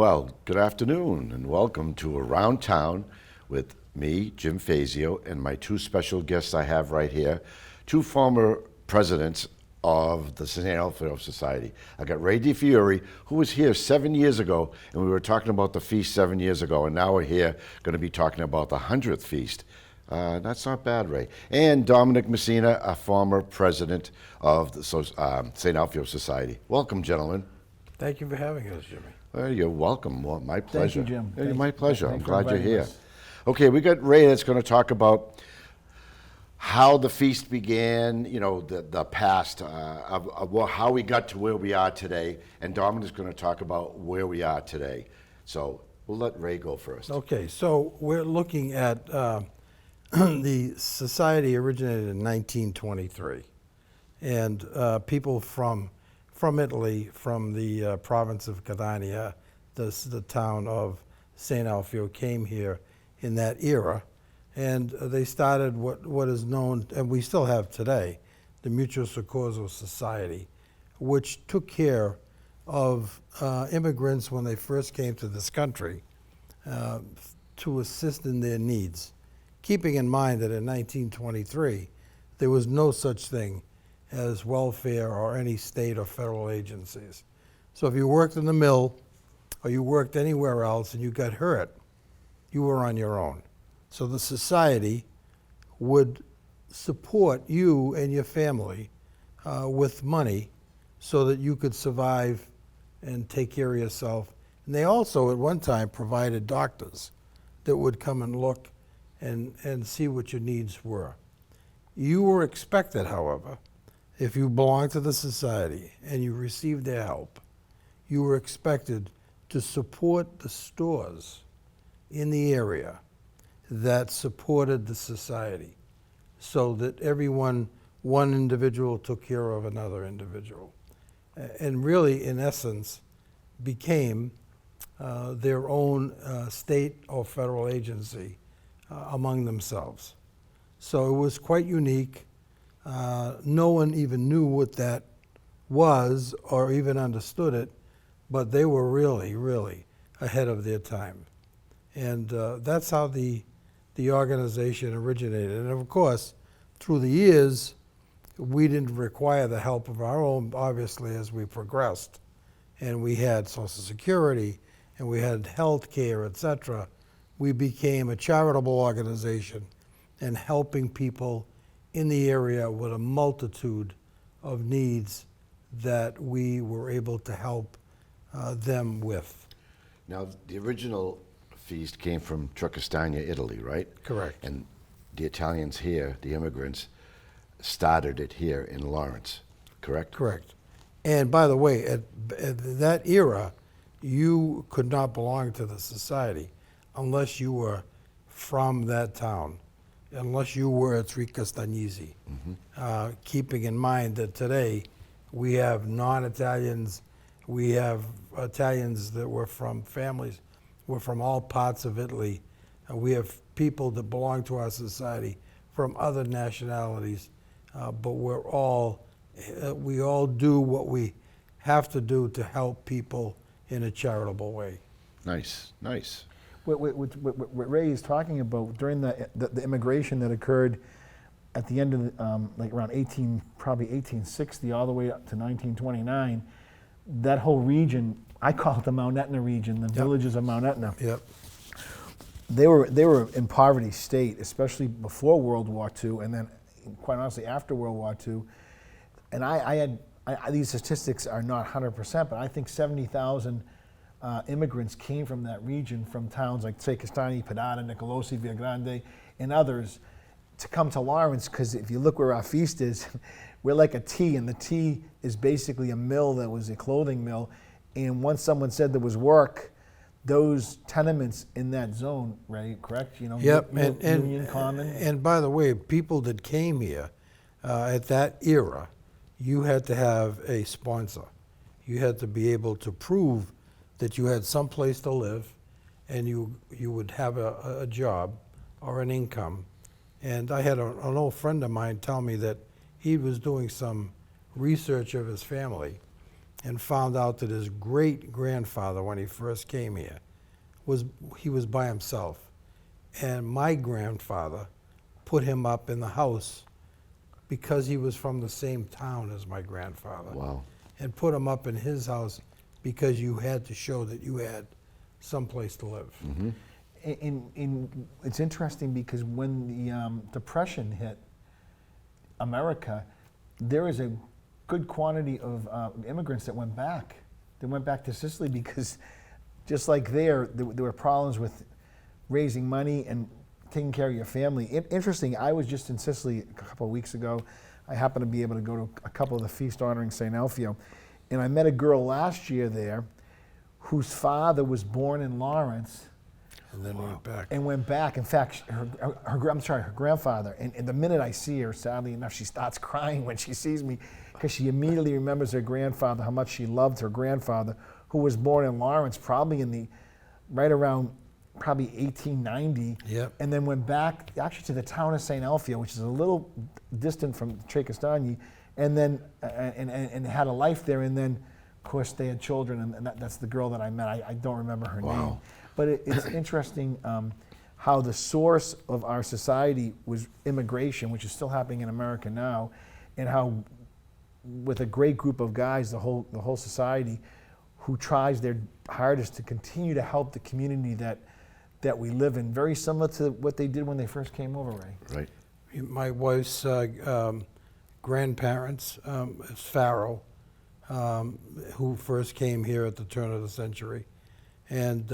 Well, good afternoon and welcome to Around Town with me, Jim Fazio, and my two special guests I have right here, two former presidents of the Saint Alfio Society. I got Ray DiFiore, who was here 7 years ago, and we were talking about the feast 7 years ago, and now we're here going to be talking about the 100th feast. That's not bad, Ray. And Dominic Messina, a former president of the Saint Alfio Society. Welcome, gentlemen. Thank you for having us, Jimmy. Well, you're welcome. Well, my pleasure. Thank you, Jim. Yeah, my pleasure. I'm Thanks for glad you're inviting here. us. Okay, we got Ray that's going to talk about how the feast began, you know, the past, of how we got to where we are today, and Dominic's going to talk about where we are today. So we'll let Ray go first. Okay, so we're looking at the society originated in 1923, and people from Italy, from the province of Catania, the town of Saint Alfio, came here in that era. And they started what is known, and we still have today, the Mutuo Soccorso Society, which took care of immigrants when they first came to this country to assist in their needs, keeping in mind that in 1923 there was no such thing as welfare or any state or federal agencies. So if you worked in the mill or you worked anywhere else and you got hurt, you were on your own. So the society would support you and your family with money so that you could survive and take care of yourself. And they also, at one time, provided doctors that would come and look and see what your needs were. You were expected, however, if you belonged to the society and you received their help, you were expected to support the stores in the area that supported the society, so that one individual took care of another individual, and really, in essence, became their own state or federal agency among themselves. So it was quite unique. No one even knew what that was or even understood it, but they were really, really ahead of their time. And that's how the organization originated. And of course, through the years, we didn't require the help of our own, obviously, as we progressed. And we had Social Security, and we had health care, etc. We became a charitable organization and helping people in the area with a multitude of needs that we were able to help them with. Now, the original feast came from Castagna, Italy, right? Correct. And the Italians here, the immigrants, started it here in Lawrence, correct? Correct. And by the way, at that era, you could not belong to the society unless you were from that town, unless you were a Castagnese. Mm-hmm. Keeping in mind that today we have non-Italians, we have Italians that were from families, we're from all parts of Italy. We have people that belong to our society from other nationalities, but we all do what we have to do to help people in a charitable way. Nice, nice. What Ray is talking about during the immigration that occurred at the end of like around probably 1860 all the way up to 1929, that whole region, I call it the Mount Etna region, the villages of Mount Etna. Yep. They were in poverty state, especially before World War II, and then quite honestly after World War II. And these statistics are not 100%, but I think 70,000 immigrants came from that region, from towns like say Castagni, Pedana, Nicolosi, Via Grande, and others, to come to Lawrence, because if you look where our feast is, we're like a T, and the T is basically a mill that was a clothing mill. And once someone said there was work, those tenements in that zone, right? Correct? You know. Yep. Union Common. And by the way, people that came here at that era, you had to have a sponsor. You had to be able to prove that you had some place to live, and you would have a job or an income. And I had an old friend of mine tell me that he was doing some research of his family, and found out that his great-grandfather, when he first came here, was by himself. And my grandfather put him up in the house because he was from the same town as my grandfather. Wow. And put him up in his house because you had to show that you had someplace to live. It's interesting because when the Depression hit America, there is a good quantity of immigrants that went back. They went back to Sicily because just like there were problems with raising money and taking care of your family. Interesting, I was just in Sicily a couple of weeks ago. I happened to be able to go to a couple of the feasts honoring Saint Alfio. And I met a girl last year there whose father was born in Lawrence. And then went back. And went back. In fact, her grandfather. And the minute I see her, sadly enough, she starts crying when she sees me because she immediately remembers her grandfather, how much she loved her grandfather, who was born in Lawrence, probably right around 1890. Yep. And then went back actually to the town of Saint Alfio, which is a little distant from Tre Castagni, and then and had a life there. And then, of course, they had children, and that's the girl that I met. I don't remember her name. But it's interesting how the source of our society was immigration, which is still happening in America now, and how with a great group of guys, the whole society, who tries their hardest to continue to help the community that we live in, very similar to what they did when they first came over, Ray. Right. My wife's grandparents, is Farrow, who first came here at the turn of the century. And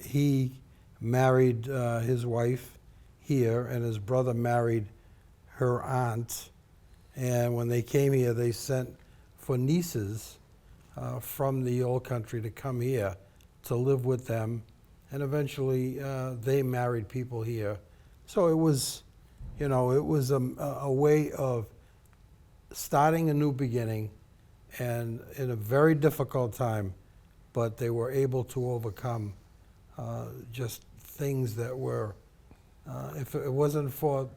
he married his wife here, and his brother married her aunt. And when they came here, they sent for nieces from the old country to come here to live with them. And eventually, they married people here. So it was, it was a way of starting a new beginning, and in a very difficult time, but they were able to overcome just things that were, if it wasn't for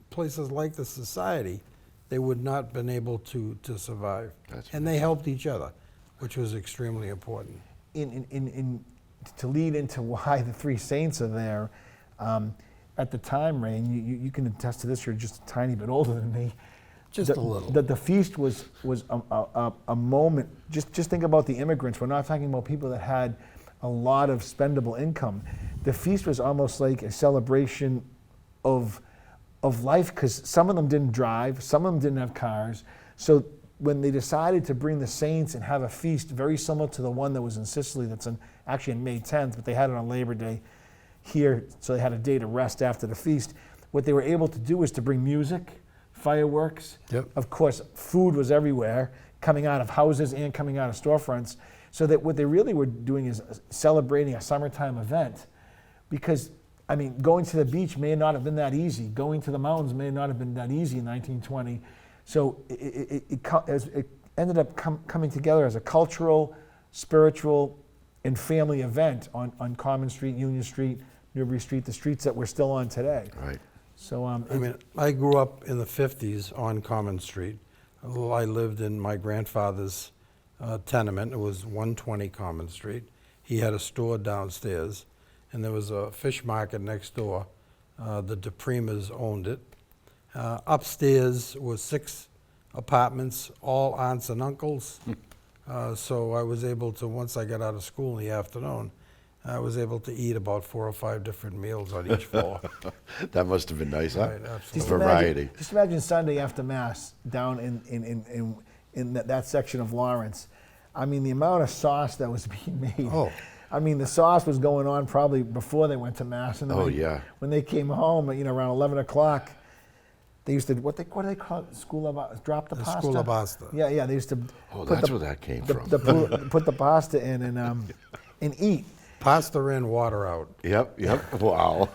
places like the society, they would not have been able to survive. And they helped each other, which was extremely important. To lead into why the three saints are there, at the time, Ray, and you can attest to this, you're just a tiny bit older than me. Just a little. The feast was a moment. Just think about the immigrants. We're not talking about people that had a lot of spendable income. The feast was almost like a celebration of life, because some of them didn't drive, some of them didn't have cars. So when they decided to bring the saints and have a feast very similar to the one that was in Sicily, that's actually on May 10th, but they had it on Labor Day here, so they had a day to rest after the feast. What they were able to do was to bring music, fireworks. Yep. Of course, food was everywhere, coming out of houses and coming out of storefronts. So that what they really were doing is celebrating a summertime event. Because, I mean, going to the beach may not have been that easy. Going to the mountains may not have been that easy in 1920. So it ended up coming together as a cultural, spiritual, and family event on Common Street, Union Street, Newbury Street, the streets that we're still on today. Right. So I grew up in the 50s on Common Street. I lived in my grandfather's tenement. It was 120 Common Street. He had a store downstairs, and there was a fish market next door. The DePrimas owned it. Upstairs was 6 apartments, all aunts and uncles. So I was able to, once I got out of school in the afternoon, I was able to eat about 4 or 5 different meals on each floor. That must have been nice, huh? Right, absolutely. Variety. Just imagine Sunday after Mass down in that section of Lawrence. I mean, the amount of sauce that was being made. Oh. I mean, the sauce was going on probably before they went to Mass. And then Yeah. When they came home, around 11 o'clock, they used to, what do they call it? School of, drop the pasta? School of pasta. Yeah, they used to. Oh, that's where that came from. Put the pasta in and eat. Pasta in, water out. Yep. Wow.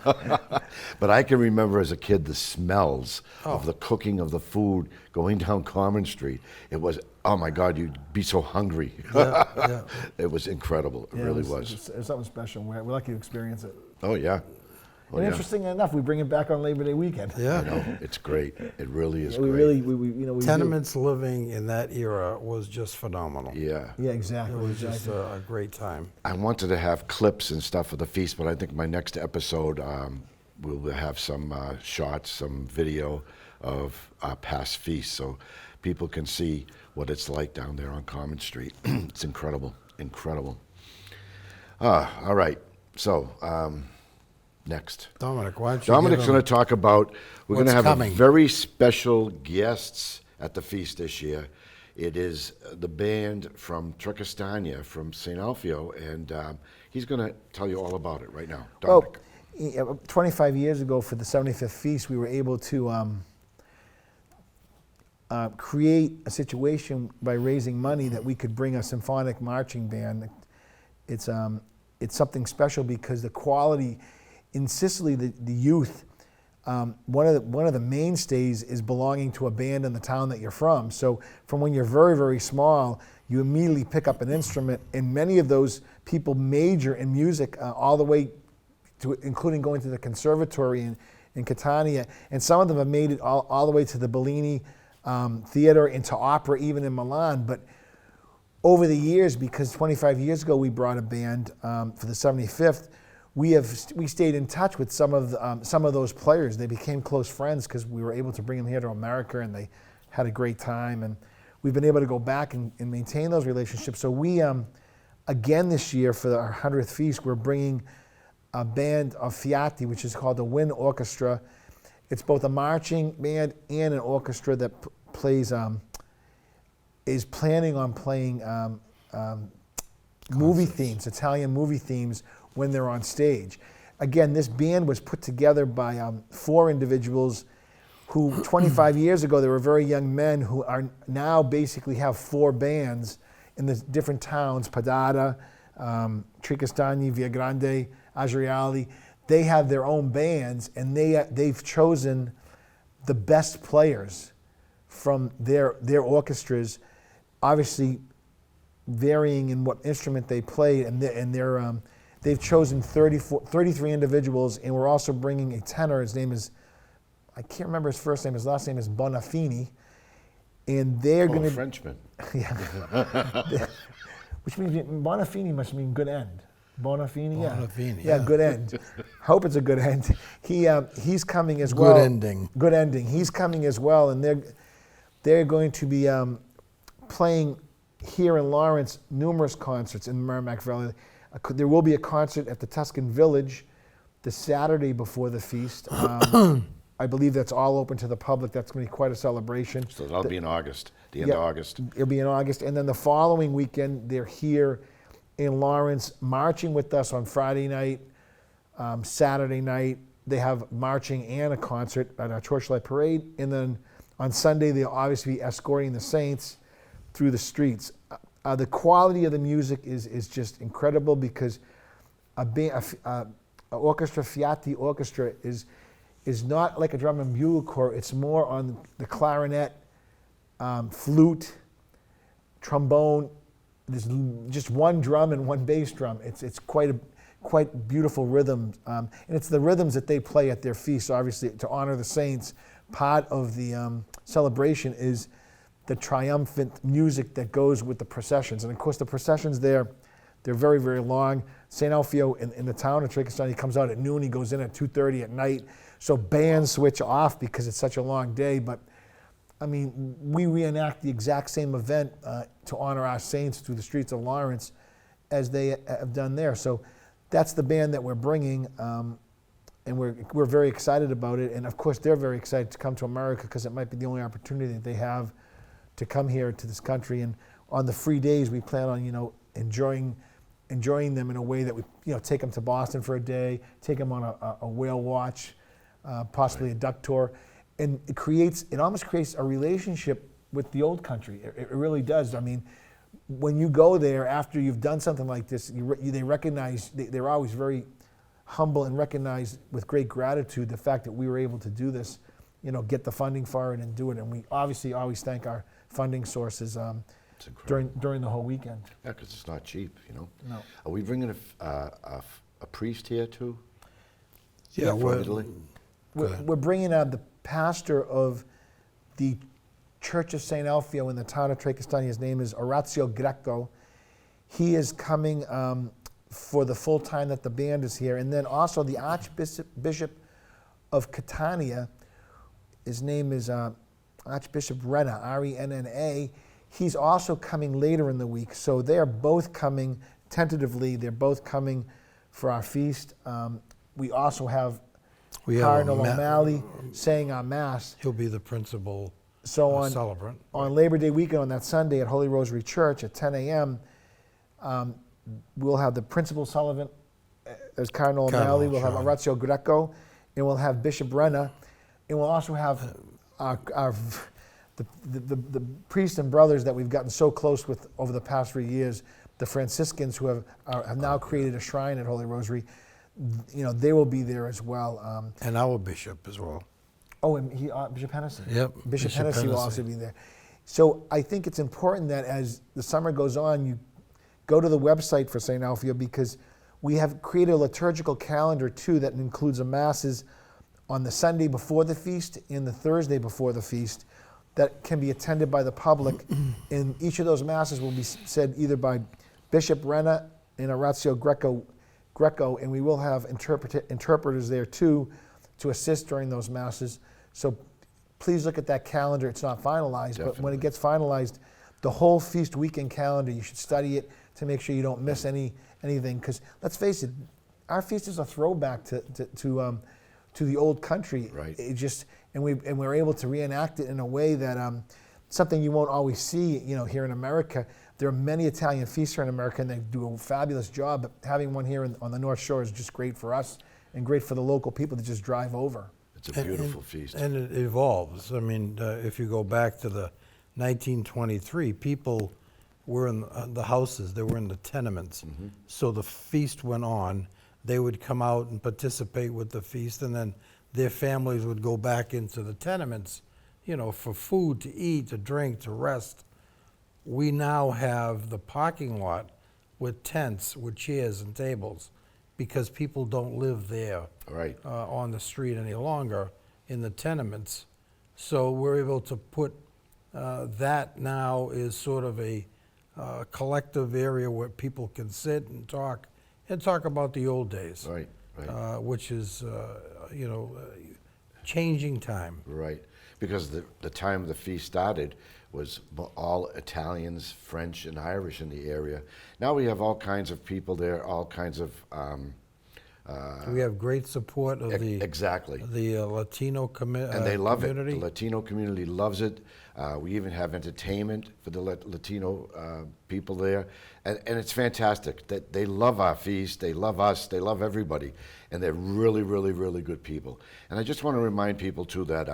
But I can remember as a kid the smells of the cooking of the food going down Common Street. It was, oh my God, you'd be so hungry. Yeah. It was incredible. It really was. It was something special. We're lucky to experience it. Oh, yeah. Oh, And yeah. interesting enough, we bring it back on Labor Day weekend. I Yeah. know, it's great. It really is We great. really, we you know, we do. Tenements living in that era was just phenomenal. Yeah. Yeah, It exactly. was just exactly. a great time. I wanted to have clips and stuff for the feast, but I think my next episode we'll have some shots, some video of our past feasts, so people can see what it's like down there on Common Street. It's incredible, incredible. All right, so next. Dominic, why don't you Dominic's give going him- to talk about, we're going to what's have coming. a very special guests at the feast this year. It is the band from Tricastania, from Saint Alfio, and he's going to tell you all about it right now. Dominic. Well, 25 years ago for the 75th feast, we were able to create a situation by raising money that we could bring a symphonic marching band. It's something special because the quality in Sicily, the youth, one of the mainstays is belonging to a band in the town that you're from. So from when you're very, very small, you immediately pick up an instrument, and many of those people major in music all the way to including going to the conservatory in Catania, and some of them have made it all the way to the Bellini Theater, into opera, even in Milan. But over the years, because 25 years ago we brought a band for the 75th, we stayed in touch with some of those players. They became close friends because we were able to bring them here to America, and they had a great time. And we've been able to go back and maintain those relationships. So we, again this year for our 100th feast, we're bringing a band of fiati, which is called the Wind Orchestra. It's both a marching band and an orchestra that plays, is planning on playing movie themes, Italian movie themes, when they're on stage. Again, this band was put together by 4 individuals who 25 years ago, they were very young men who are now basically have 4 bands in the different towns, Padada, Tricastani, Via Grande, Agriali. They have their own bands, and they've chosen the best players from their orchestras, obviously varying in what instrument they play, and they've chosen 33 individuals, and we're also bringing a tenor. His name is, I can't remember his first name, his last name is Bonafini, and they're going to... Frenchman. Yeah. Which means Bonafini must mean good end. Bonafini, yeah. Bonafini, Yeah, yeah. good end. Hope it's a good end. He's coming as well. Good ending. Good ending. He's coming as well, and they're going to be playing here in Lawrence numerous concerts in the Merrimack Valley. There will be a concert at the Tuscan Village the Saturday before the feast. I believe that's all open to the public. That's going to be quite a celebration. So that'll be in August, the end of August. It'll be in August. And then the following weekend, they're here in Lawrence marching with us on Friday night, Saturday night. They have marching and a concert at our Torchlight Parade. And then on Sunday, they'll obviously be escorting the Saints through the streets. The quality of the music is just incredible because a orchestra, Fiati orchestra, is not like a drum and bugle corps. It's more on the clarinet, flute, trombone. There's just one drum and one bass drum. It's quite beautiful rhythm, and it's the rhythms that they play at their feast. Obviously, to honor the saints, part of the celebration is the triumphant music that goes with the processions. And of course, the processions they're very, very long. Saint Alfio in the town of Tricastani, he comes out at noon. He goes in at 2:30 at night. So bands switch off because it's such a long day. But I mean, we reenact the exact same event to honor our saints through the streets of Lawrence as they have done there. So that's the band that we're bringing, and we're very excited about it. And of course, they're very excited to come to America because it might be the only opportunity that they have to come here to this country. And on the free days, we plan on enjoying them in a way that we take them to Boston for a day, take them on a whale watch, possibly a duck tour. And it almost creates a relationship with the old country. It really does. I mean, when you go there after you've done something like this, they recognize, they're always very humble and recognize with great gratitude the fact that we were able to do this, get the funding for it and do it. And we obviously always thank our funding sources during the whole weekend. Yeah, because it's not cheap, No. Are we bringing a priest here too? Yeah, from we're- Italy. We're bringing out the pastor of the Church of Saint Alfio in the town of Tre Castagni. His name is Orazio Greco. He is coming for the full time that the band is here. And then also the Archbishop of Catania, his name is Archbishop Renna, R-E-N-N-A. He's also coming later in the week. So they're both coming tentatively. They're both coming for our feast. We also have We have a Cardinal ma- O'Malley saying our Mass. He'll be the principal So on, celebrant. on Labor Day weekend, on that Sunday at Holy Rosary Church at 10 a.m., we'll have the Principal Sullivan as Cardinal O'Malley. We'll have sure. Orazio Greco, and we'll have Bishop Renna, and we'll also have the priests and brothers that we've gotten so close with over the past 3 years, the Franciscans who have now created a shrine at Holy Rosary. They will be there as well. And our bishop as well. Oh, and Bishop Hennessy. Yep, Bishop Bishop Hennessy will Hennessy. also be there. So I think it's important that as the summer goes on, you go to the website for St. Alfio, because we have created a liturgical calendar too that includes the masses on the Sunday before the feast and the Thursday before the feast that can be attended by the public. And each of those masses will be said either by Bishop Renna and Orazio Greco, and we will have interpreters there too to assist during those masses. So please look at that calendar. It's not finalized, but when it gets finalized, the whole feast weekend calendar, you should study it to make sure you don't miss anything. Because let's face it, our feast is a throwback to the old country. Right. It just and we're able to reenact it in a way that something you won't always see. Here in America, there are many Italian feasts here in America, and they do a fabulous job. But having one here on the North Shore is just great for us and great for the local people that just drive over. It's a beautiful feast. And it evolves. I mean, if you go back to the 1923, people were in the houses, they were in the tenements. Mm-hmm. So the feast went on. They would come out and participate with the feast, and then their families would go back into the tenements, for food, to eat, to drink, to rest. We now have the parking lot with tents, with chairs and tables, because people don't live there Right. on the street any longer in the tenements. So we're able to put that now is sort of a collective area where people can sit and talk about the old days, Right. Right. which is, changing time. Right, because the time the feast started was all Italians, French, and Irish in the area. Now we have all kinds of people there, all kinds of We have great support of exactly, the Latino community. and they love it. The Latino community loves it. We even have entertainment for the Latino people there, and it's fantastic. That they love our feast, they love us, they love everybody, and they're really, really, really good people. And I just want to remind people too that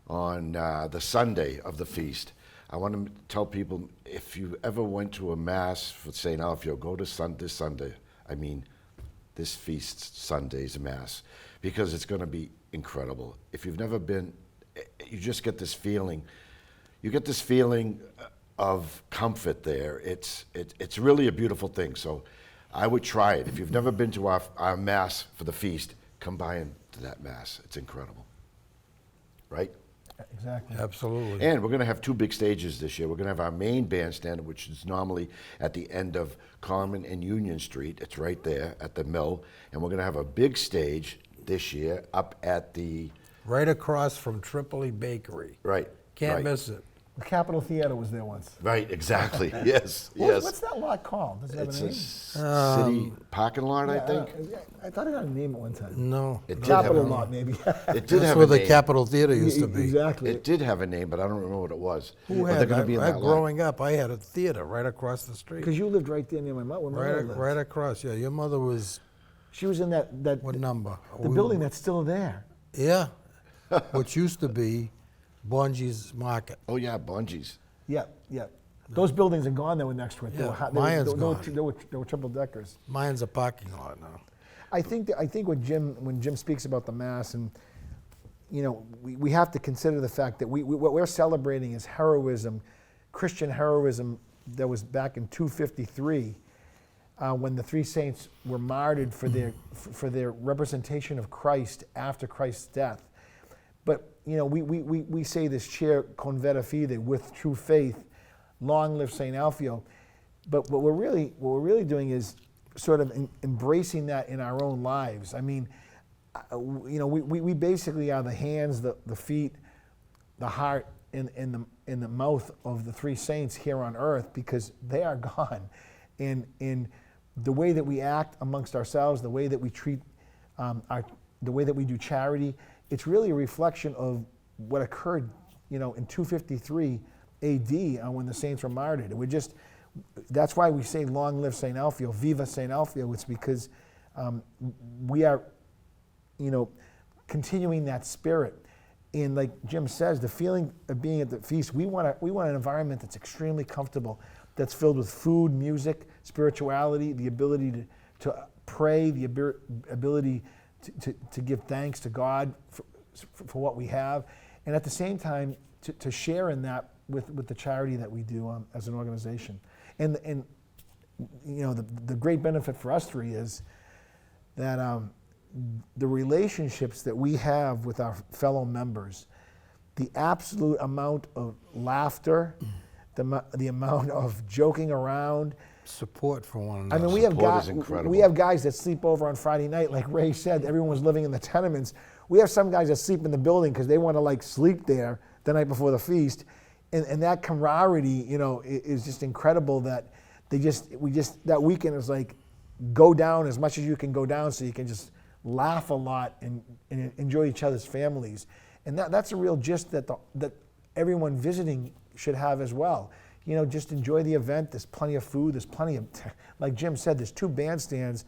on the Sunday of the feast, I want to tell people, if you ever went to a mass for Saint Alfio, go to this Sunday. I mean, this feast Sunday's mass, because it's going to be incredible. If you've never been, you just get this feeling. You get this feeling of comfort there. It's really a beautiful thing. So I would try it. If you've never been to our mass for the feast, come by to that mass. It's incredible. Right? Exactly. Absolutely. And we're going to have two big stages this year. We're going to have our main bandstand, which is normally at the end of Carmen and Union Street. It's right there at the mill. And we're going to have a big stage this year up at the... Right across from Tripoli Bakery. Right. Can't right. miss it. The Capitol Theater was there once. Right, exactly. Yes, yes. What's that lot called? Does it have It's a a name? city parking lot, I think. I thought it had a name at one time. No. It did have Capitol a- lot, maybe. It did That's have where a the name. Capitol Theater used to be. Exactly. It did have a name, but I don't remember what it was. Who But had they're going to be in that lot. growing up, I had a theater right across the street. Because you lived right there near my mother. Where my mother lived. Right across, yeah. Your mother was, She was in that what number? the building that's still there. Yeah, which used to be Bonji's Market. Oh, yeah, Bungees. Yeah, yeah. Those buildings are gone that were next to it. Yeah, They mine's were, gone. they were triple deckers. Mine's a parking lot now. I think when Jim speaks about the Mass, and we have to consider the fact that what we're celebrating is heroism, Christian heroism that was back in 253. when the three saints were martyred for their representation of Christ after Christ's death. But we say this chair converta fide, with true faith, long live Saint Alfio. But what we're really doing is sort of embracing that in our own lives. I mean, we basically are the hands, the feet, the heart, in the mouth of the three saints here on earth, because they are gone. And the way that we act amongst ourselves, the way that we treat, the way that we do charity, it's really a reflection of what occurred, in 253 AD when the saints were martyred. And that's why we say long live Saint Alfio, viva Saint Alfio. It's because we are, continuing that spirit. And like Jim says, the feeling of being at the feast, we want an environment that's extremely comfortable, that's filled with food, music, spirituality, the ability to pray, the ability to give thanks to God for what we have, and at the same time to share in that with the charity that we do as an organization. And the great benefit for us three is that the relationships that we have with our fellow members, the absolute amount of laughter, the amount of joking around, Support for one I another. mean, Support is incredible. we have guys that sleep over on Friday night. Like Ray said, everyone was living in the tenements. We have some guys that sleep in the building because they want to sleep there the night before the feast, and that camaraderie, is just incredible. That that weekend is like, go down as much as you can go down, so you can just laugh a lot and enjoy each other's families, and that's a real gist that everyone visiting should have as well. Just enjoy the event. There's plenty of food. There's plenty of, like Jim said, there's 2 bandstands.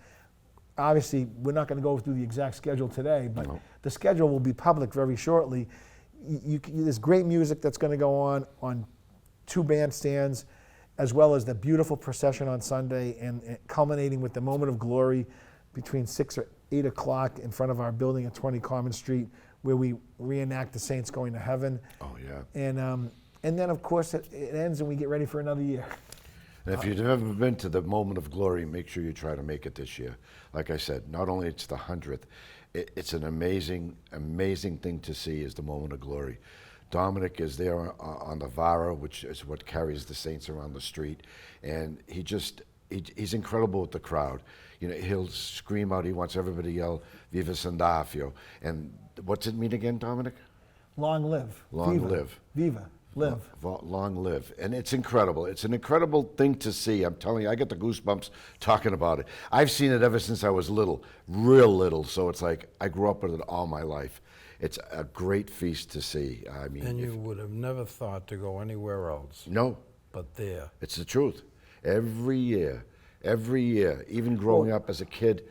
Obviously, we're not going to go through the exact schedule today, but the schedule will be public very shortly. There's great music that's going to go on 2 bandstands, as well as the beautiful procession on Sunday, and culminating with the moment of glory between 6 or 8 o'clock in front of our building at 20 Common Street, where we reenact the saints going to heaven. Oh, yeah. And then, of course, it ends and we get ready for another year. And if you've never been to the Moment of Glory, make sure you try to make it this year. Like I said, not only it's the 100th, it's an amazing, amazing thing to see is the Moment of Glory. Dominic is there on the Vara, which is what carries the saints around the street, and he's incredible with the crowd. He'll scream out, he wants everybody to yell, Viva Saint Alfio. And what's it mean again, Dominic? Long live. Long Viva. live. Viva. Live. Long live. And it's incredible. It's an incredible thing to see. I'm telling you, I get the goosebumps talking about it. I've seen it ever since I was little, real little. So it's like I grew up with it all my life. It's a great feast to see. I mean, And you would have never thought to go anywhere else no, but there. it's the truth. Every year, even growing up as a kid,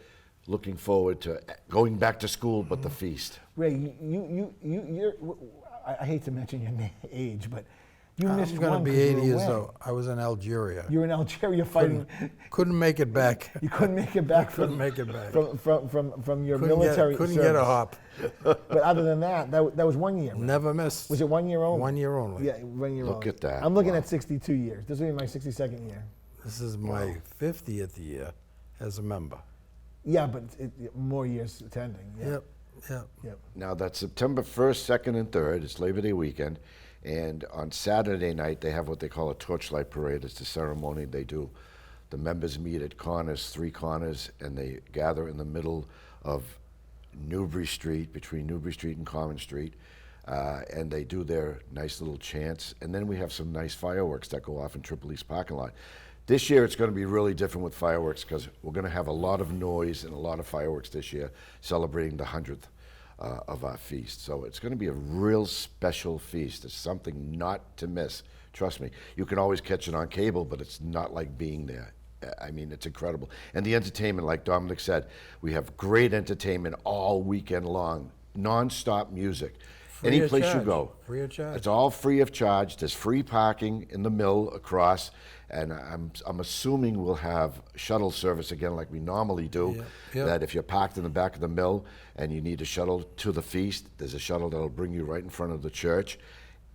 looking forward to going back to school, but the feast. Ray, you're, I hate to mention your age, but you missed I'm one. going to be 'cause you 80 were years away. old. I was in Algeria. You were in Algeria fighting. Couldn't make it back. You couldn't make it back Couldn't make it back. from your Couldn't military couldn't get a service. hop. But other than that was 1 year. Right? Never missed. Was it 1 year only? 1 year only. Yeah, 1 year Look only. at that. I'm looking Wow. at 62 years. This will be my 62nd year. This is my 50th year as a member. Yeah, but more years attending. Yeah. Yep. Now that's September 1st, 2nd, and 3rd. It's Labor Day weekend. And on Saturday night, they have what they call a torchlight parade. It's the ceremony they do. The members meet at corners, 3 corners, and they gather in the middle of Newbury Street, between Newbury Street and Common Street, and they do their nice little chants. And then we have some nice fireworks that go off in Triple East parking lot. This year, it's going to be really different with fireworks because we're going to have a lot of noise and a lot of fireworks this year, celebrating the 100th of our feast. So it's going to be a real special feast. It's something not to miss. Trust me. You can always catch it on cable, but it's not like being there. I mean, it's incredible. And the entertainment, like Dominic said, we have great entertainment all weekend long, non-stop music. Any of place you charge. go. Free of charge. It's all free of charge. There's free parking in the mill across, and I'm assuming we'll have shuttle service again like we normally do. Yeah. That if you're parked in the back of the mill and you need a shuttle to the feast, there's a shuttle that'll bring you right in front of the church.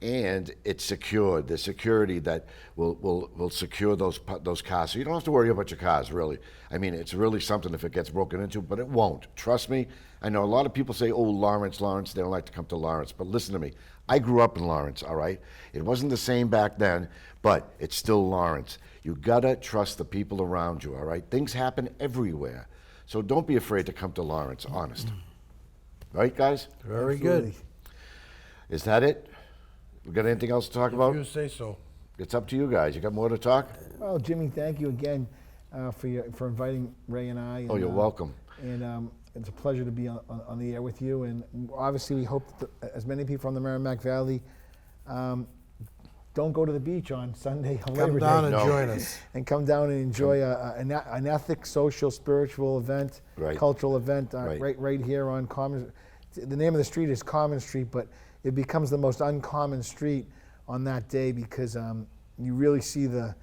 and it's secured. There's security that will secure those cars. So you don't have to worry about your cars, really. I mean, it's really something if it gets broken into, but it won't. Trust me. I know a lot of people say, oh, Lawrence, they don't like to come to Lawrence. But listen to me. I grew up in Lawrence, all right? It wasn't the same back then, but it's still Lawrence. You gotta trust the people around you, all right? Things happen everywhere. So don't be afraid to come to Lawrence, honest. Right, guys? Very Absolutely. good. Is that it? We got anything else to talk If about? you say so. It's up to you guys. You got more to talk? Well, Jimmy, thank you again for inviting Ray and I. And, Oh, you're welcome. And it's a pleasure to be on the air with you. And obviously, we hope that as many people from the Merrimack Valley don't go to the beach on Sunday. On Come Labor down Day, and No. join us. and come down and enjoy an ethic, social, spiritual event, Right. cultural event Right. right here on Common. The name of the street is Common Street, but it becomes the most uncommon street on that day because you really see the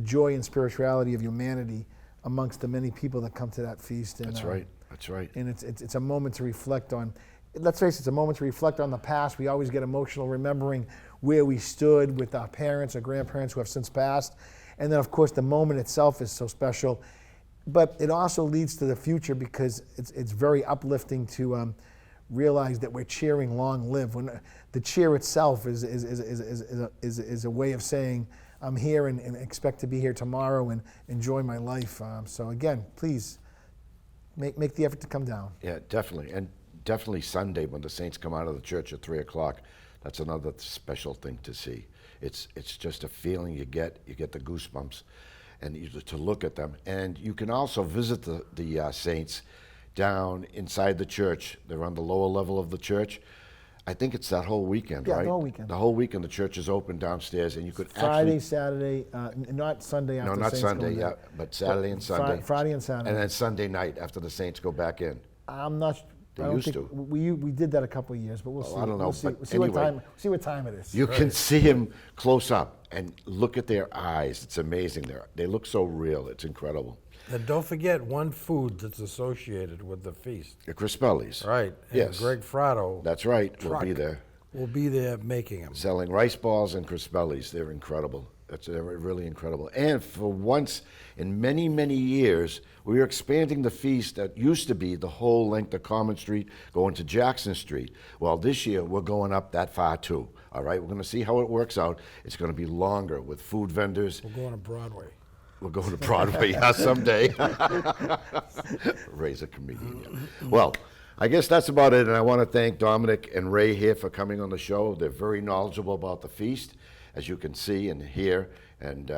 joy and spirituality of humanity amongst the many people that come to that feast. And, That's right. That's right. And it's a moment to reflect on. Let's face it, it's a moment to reflect on the past. We always get emotional remembering where we stood with our parents or grandparents who have since passed. And then, of course, the moment itself is so special. But it also leads to the future because it's very uplifting to realize that we're cheering long live. When the cheer itself is a way of saying, I'm here and expect to be here tomorrow and enjoy my life. So again, please make the effort to come down. Yeah, definitely. And definitely Sunday when the saints come out of the church at 3 o'clock. That's another special thing to see. It's just a feeling you get the goosebumps, and to look at them. And you can also visit the saints down inside the church. They're on the lower level of the church. I think it's that whole weekend, Yeah, right? the whole weekend. The whole weekend the church is open downstairs, and you could Friday, actually... Saturday, not Sunday after No, the not Saints go Sunday, in. yeah, but Saturday and Sunday. Friday and Saturday. And then Sunday night after the saints go back in. I'm not. They I don't used think to. We did that a couple of years, but we'll see. I don't know, We'll see, but we'll see what anyway. time. What time it is. You can see him close up and look at their eyes. It's amazing. They look so real. It's incredible. And don't forget one food that's associated with the feast. The Crispellis. Right. And Yes. Greg Frado That's right. We'll truck be there will be there making them. selling rice balls and Crispellis. They're incredible. They're really incredible. And for once in many, many years, we are expanding the feast that used to be the whole length of Common Street going to Jackson Street. Well, this year we're going up that far too. All right, we're going to see how it works out. It's going to be longer with food vendors. We're going to Broadway. We'll go to Broadway someday. Ray's a comedian. Yeah. Well, I guess that's about it. And I want to thank Dominic and Ray here for coming on the show. They're very knowledgeable about the feast, as you can see and hear. And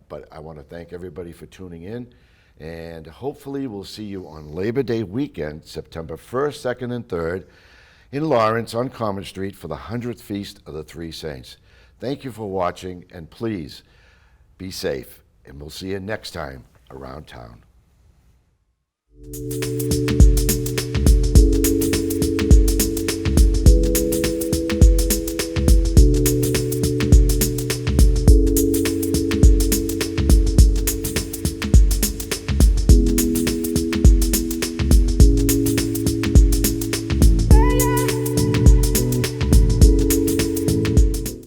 but I want to thank everybody for tuning in. And hopefully we'll see you on Labor Day weekend, September 1st, 2nd, and 3rd in Lawrence on Common Street for the 100th Feast of the Three Saints. Thank you for watching, and please be safe. And we'll see you next time around town.